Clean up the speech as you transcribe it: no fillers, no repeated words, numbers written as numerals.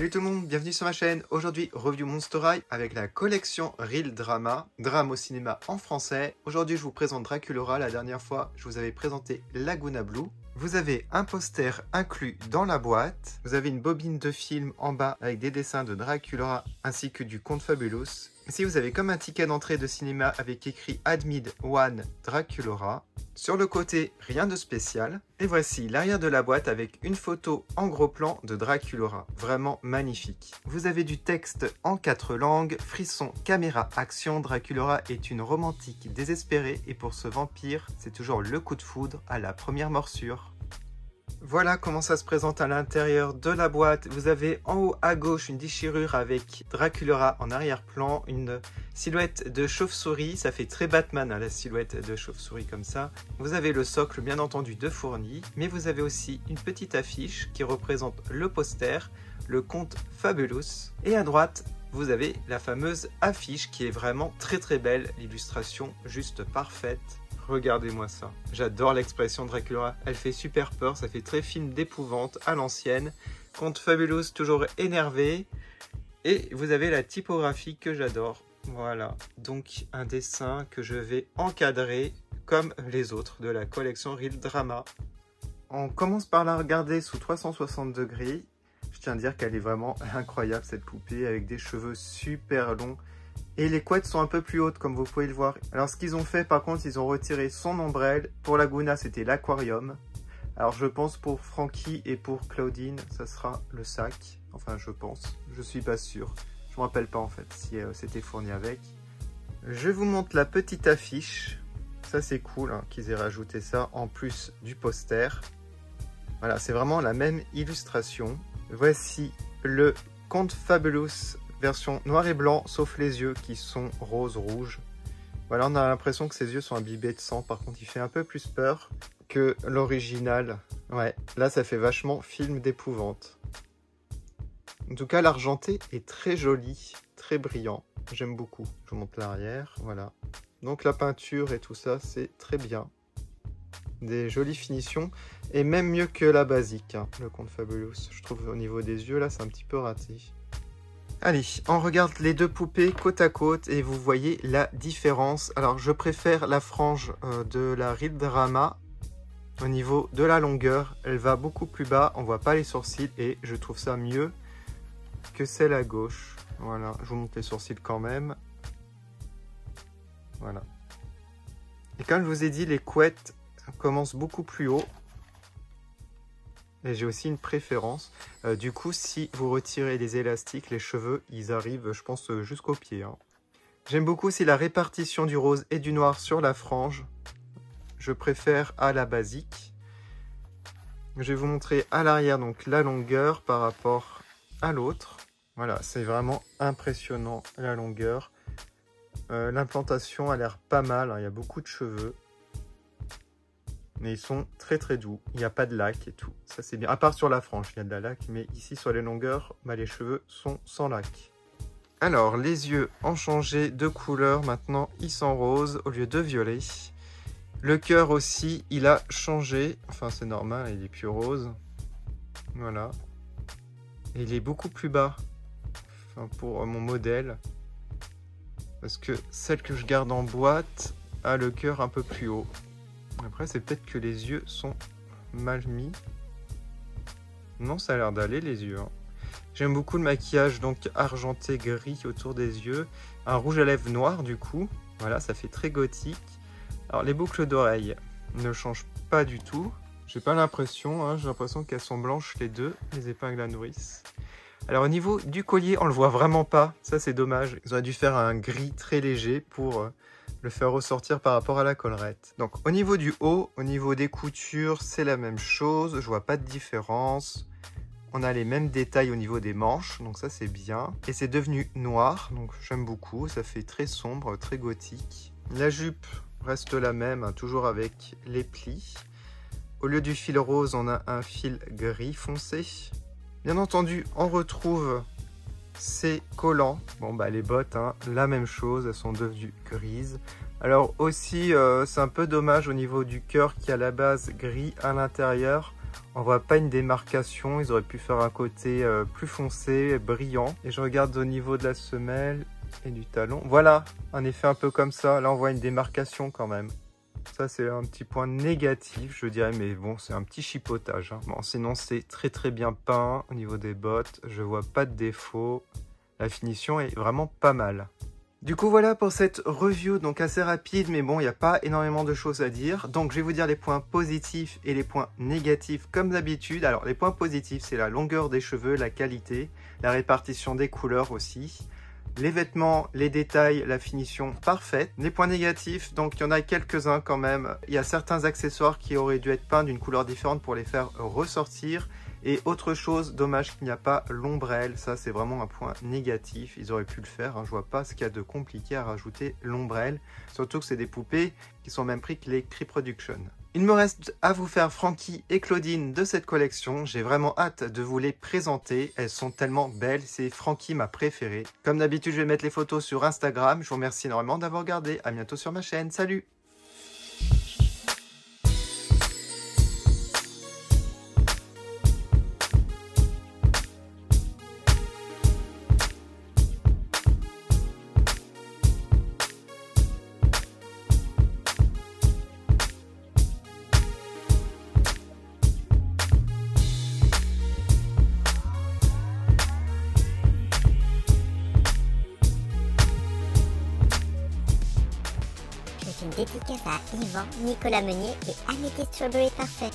Salut tout le monde, bienvenue sur ma chaîne. Aujourd'hui, review Monster High avec la collection Real Drama, drame au cinéma en français. Aujourd'hui, je vous présente Draculaura. La dernière fois, je vous avais présenté Laguna Blue. Vous avez un poster inclus dans la boîte. Vous avez une bobine de film en bas avec des dessins de Draculaura ainsi que du Conte Fabulous. Ici, vous avez comme un ticket d'entrée de cinéma avec écrit Admit One Draculaura. Sur le côté, rien de spécial. Et voici l'arrière de la boîte avec une photo en gros plan de Draculaura. Vraiment magnifique. Vous avez du texte en 4 langues. Frisson, caméra, action. Draculaura est une romantique désespérée et pour ce vampire, c'est toujours le coup de foudre à la première morsure. Voilà comment ça se présente à l'intérieur de la boîte. Vous avez en haut à gauche une déchirure avec Draculaura en arrière-plan, une silhouette de chauve-souris. Ça fait très Batman, hein, la silhouette de chauve-souris comme ça. Vous avez le socle bien entendu de fourni, mais vous avez aussi une petite affiche qui représente le poster, le Conte Fabulous. Et à droite, vous avez la fameuse affiche qui est vraiment très belle, l'illustration juste parfaite. Regardez-moi ça. J'adore l'expression Draculaura. Elle fait super peur, ça fait très film d'épouvante à l'ancienne. Conte Fabulous toujours énervé. Et vous avez la typographie que j'adore. Voilà. Donc un dessin que je vais encadrer comme les autres de la collection Real Drama. On commence par la regarder sous 360 degrés. Je tiens à dire qu'elle est vraiment incroyable cette poupée avec des cheveux super longs. Et les couettes sont un peu plus hautes comme vous pouvez le voir. Alors ce qu'ils ont fait par contre, ils ont retiré son ombrelle. Pour Laguna c'était l'aquarium. Alors je pense pour Frankie et pour Claudine ça sera le sac. Enfin je pense, je suis pas sûr. Je me rappelle pas en fait si c'était fourni avec. Je vous montre la petite affiche. Ça c'est cool hein, qu'ils aient rajouté ça en plus du poster. Voilà, c'est vraiment la même illustration. Voici le Conte Fabulous version noir et blanc, sauf les yeux qui sont rose-rouge. Voilà, on a l'impression que ses yeux sont imbibés de sang. Par contre, il fait un peu plus peur que l'original. Ouais, là, ça fait vachement film d'épouvante. En tout cas, l'argenté est très joli, très brillant. J'aime beaucoup. Je vous montre l'arrière, voilà. Donc la peinture et tout ça, c'est très bien. Des jolies finitions. Et même mieux que la basique, hein, le Conte Fabulous. Je trouve au niveau des yeux, là, c'est un petit peu raté. Allez, on regarde les deux poupées côte à côte et vous voyez la différence. Alors, je préfère la frange de la Real Drama. Au niveau de la longueur, elle va beaucoup plus bas. On voit pas les sourcils et je trouve ça mieux que celle à gauche. Voilà, je vous montre les sourcils quand même. Voilà. Et comme je vous ai dit, les couettes commencent beaucoup plus haut. Et j'ai aussi une préférence. Du coup, si vous retirez les élastiques, les cheveux, ils arrivent, je pense, jusqu'aux pieds. Hein. J'aime beaucoup aussi la répartition du rose et du noir sur la frange. Je préfère à la basique. Je vais vous montrer à l'arrière donc la longueur par rapport à l'autre. Voilà, c'est vraiment impressionnant la longueur. L'implantation a l'air pas mal, hein, il y a beaucoup de cheveux. Mais ils sont très doux. Il n'y a pas de lac et tout. Ça c'est bien. À part sur la frange, il y a de la laque. Mais ici sur les longueurs, bah, les cheveux sont sans lac. Alors les yeux ont changé de couleur. Maintenant ils sont roses au lieu de violet. Le cœur aussi, il a changé. Enfin c'est normal, il est plus rose. Voilà. Et il est beaucoup plus bas. Enfin pour mon modèle. Parce que celle que je garde en boîte a le cœur un peu plus haut. Après, c'est peut-être que les yeux sont mal mis. Non, ça a l'air d'aller, les yeux. Hein. J'aime beaucoup le maquillage, donc argenté gris autour des yeux. Un rouge à lèvres noir, du coup. Voilà, ça fait très gothique. Alors, les boucles d'oreilles ne changent pas du tout. J'ai pas l'impression, hein, j'ai l'impression qu'elles sont blanches les deux, les épingles à nourrice. Alors, au niveau du collier, on le voit vraiment pas. Ça, c'est dommage. Ils auraient dû faire un gris très léger pour le faire ressortir par rapport à la collerette. Donc au niveau du haut, au niveau des coutures, c'est la même chose, je vois pas de différence. On a les mêmes détails au niveau des manches, donc ça c'est bien. Et c'est devenu noir, donc j'aime beaucoup, ça fait très sombre, très gothique. La jupe reste la même, hein, toujours avec les plis. Au lieu du fil rose, on a un fil gris foncé. Bien entendu, on retrouve ces collants. Bon bah les bottes, hein, la même chose, elles sont devenues grises. Alors aussi, c'est un peu dommage au niveau du cœur qui a la base gris à l'intérieur. On voit pas une démarcation, ils auraient pu faire un côté plus foncé, brillant. Et je regarde au niveau de la semelle et du talon. Voilà, un effet un peu comme ça. Là, on voit une démarcation quand même. Ça, c'est un petit point négatif, je dirais, mais bon, c'est un petit chipotage, hein. Bon, sinon, c'est très bien peint au niveau des bottes. Je vois pas de défaut. La finition est vraiment pas mal. Du coup, voilà pour cette review, donc assez rapide, mais bon, il n'y a pas énormément de choses à dire. Donc, je vais vous dire les points positifs et les points négatifs comme d'habitude. Alors, les points positifs, c'est la longueur des cheveux, la qualité, la répartition des couleurs aussi. Les vêtements, les détails, la finition parfaite. Les points négatifs, donc il y en a quelques-uns quand même. Il y a certains accessoires qui auraient dû être peints d'une couleur différente pour les faire ressortir. Et autre chose, dommage qu'il n'y a pas l'ombrelle. Ça, c'est vraiment un point négatif. Ils auraient pu le faire, hein. Je vois pas ce qu'il y a de compliqué à rajouter l'ombrelle. Surtout que c'est des poupées qui sont au même prix que les Cree Production. Il me reste à vous faire Frankie et Claudine de cette collection. J'ai vraiment hâte de vous les présenter. Elles sont tellement belles. C'est Frankie ma préférée. Comme d'habitude, je vais mettre les photos sur Instagram. Je vous remercie énormément d'avoir regardé. À bientôt sur ma chaîne. Salut! C'est une dédicace à Yvan, Nicolas Meunier et Amédée Strawberry Parfait.